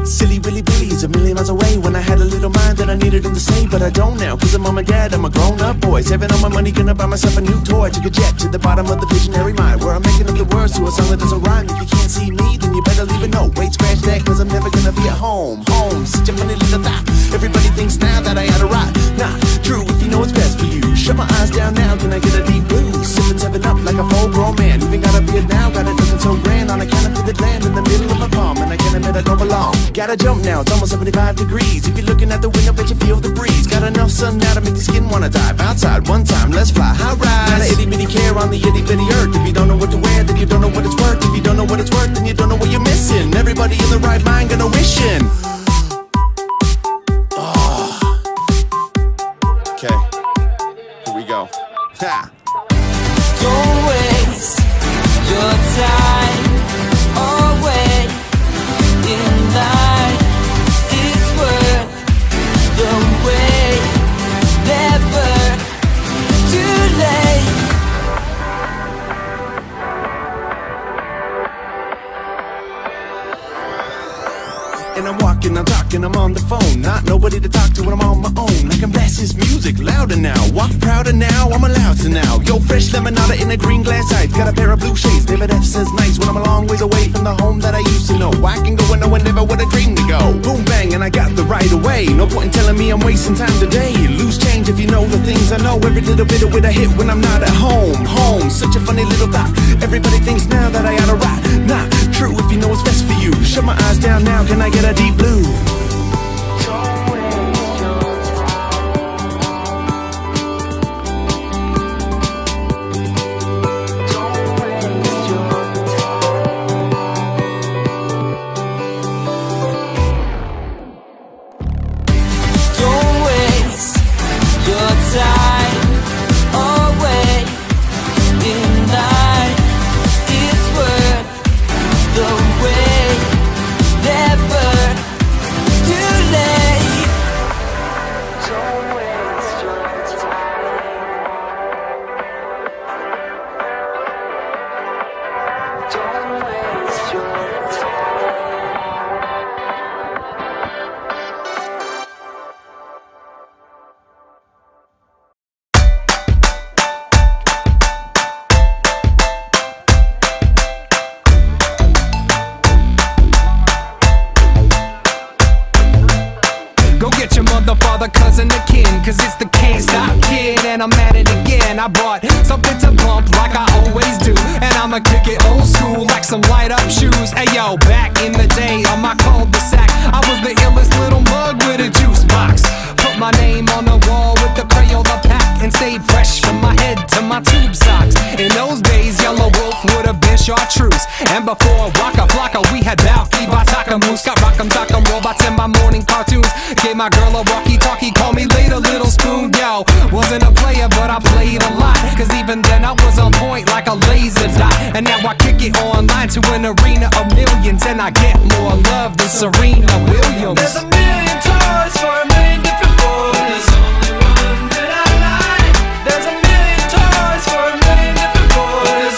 Silly Willy Billy is a million miles away. When I had a little mind that I needed him to stay, but I don't now, cause I'm mom and dad, I'm a grown-up boy. Saving all my money, gonna buy myself a new toy. Took a jet to the bottom of the visionary mind, where I'm making up the words to a song that doesn't rhyme. If you can't see me, then you better leave a note. Wait, scratch that, cause I'm never gonna be at home. Home, such a funny little thought. Everybody thinks now that I oughta rock. Not true, if you know what's best for you. Shut my eyes down now, can I get a deep blue? Sipping 7-Up like a full-grown man. Even got a beard now, got it looking so grand. On account of the land in the middle of my palm, and I can't admit I don't belong. Gotta jump now, it's almost 75 degrees. If you're looking at the window, bet you feel the breeze. Got enough sun now to make your skin wanna dive. Outside one time, let's fly, high rise. Not a itty bitty care on the itty bitty earth. If you don't know what to wear, then you don't know what it's worth. If you don't know what it's worth, then you don't know what you're missing. Everybody in the right mind gonna wishing. Oh. Okay, here we go. Ha. Don't waste your time away in line. It's worth the wait. Never too late. And I'm walking, I'm talking, I'm on the phone. Not nobody to talk to when I'm on my own. I can blast this music louder now. Walk prouder now, I'm allowed to now. Yo, fresh lemonada in a green glass ice. Got a pair of blue shades, David F says nice. When I'm a long ways away from the home that I used to know. I can go where no one ever would've dreamed to go. Boom bang, and I got the right away. No point in telling me I'm wasting time today. Lose change if you know the things I know. Every little bit of it I hit when I'm not at home. Home, such a funny little thought. Everybody thinks now that I oughta rock. Not true if you know what's best for you. Shut my eyes down now, can I get a deep blue? Father, cousin, or kin, cause it's the Can't Stop Kid, and I'm at it again. I brought something to bump like I always do, and I'ma kick it old school like some light up shoes. Hey yo, back in the day on my cul-de-sac, I was the illest little mug with a juice box. Put my name on the wall with the Crayola pack, and stayed fresh from my head to my tube socks. In those days, Yellow Wolf would have been chartreuse, and before Waka Flocka, we had Balfi, Bataka Moose. Got Rock'em Sock'em robots in my morning cartoons. Gave my girl a walkie-talkie, call me later, little spoon. Yo, wasn't a player, but I played a lot, cause even then I was on point like a laser dot. And now I kick it online to an arena of millions, and I get more love than Serena Williams. There's a million toys for a million different boys. There's only one that I like. There's a million toys for a million different boys.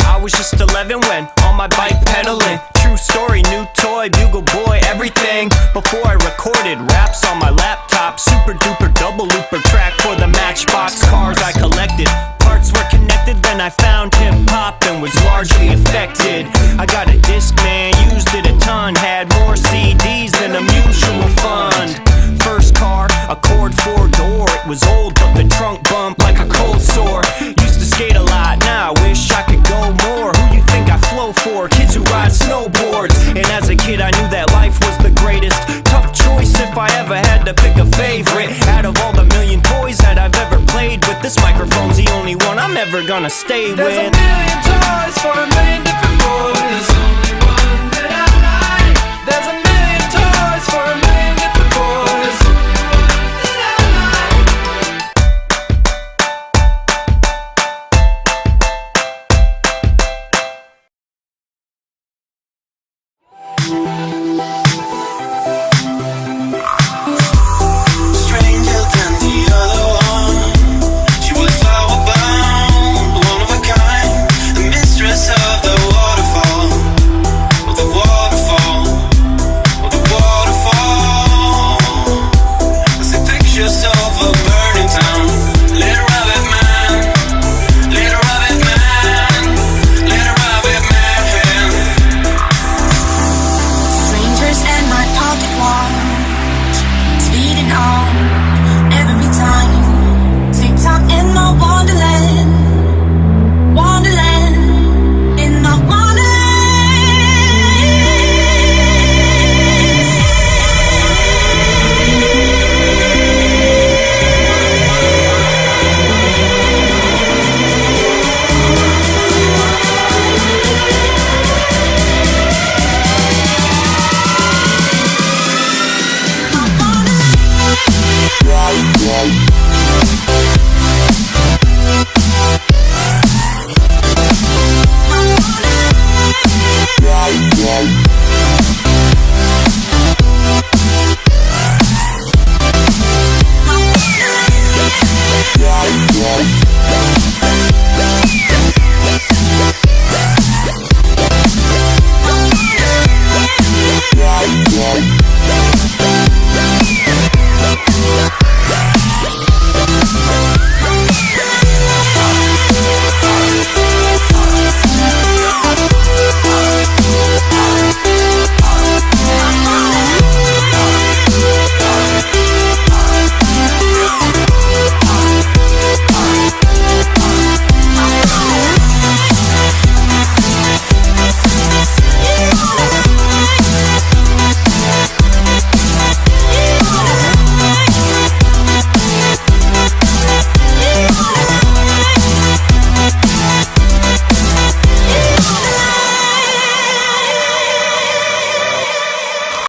I was just 11 when on my bike pedaling. True story, new toy, bugle boy, everything. Before I recorded raps on my laptop, super duper double looper track for the Matchbox cars I collected. Parts were connected, then I found hip hop and was largely affected. I got a Discman, used it a ton, had more CDs than a mutual fund. First car, Accord 4-door, it was old but the trunk bumped like a cold sore. Used to skate a lot, now I wish I could go more. Who you think I flow for? Kids who ride snowboards. And as a kid I knew that life was the greatest. Tough choice if I ever had to pick a favorite. Out of all the million toys that I've ever played with, this microphone's the only one I'm ever gonna stay with. There's a million toys for a million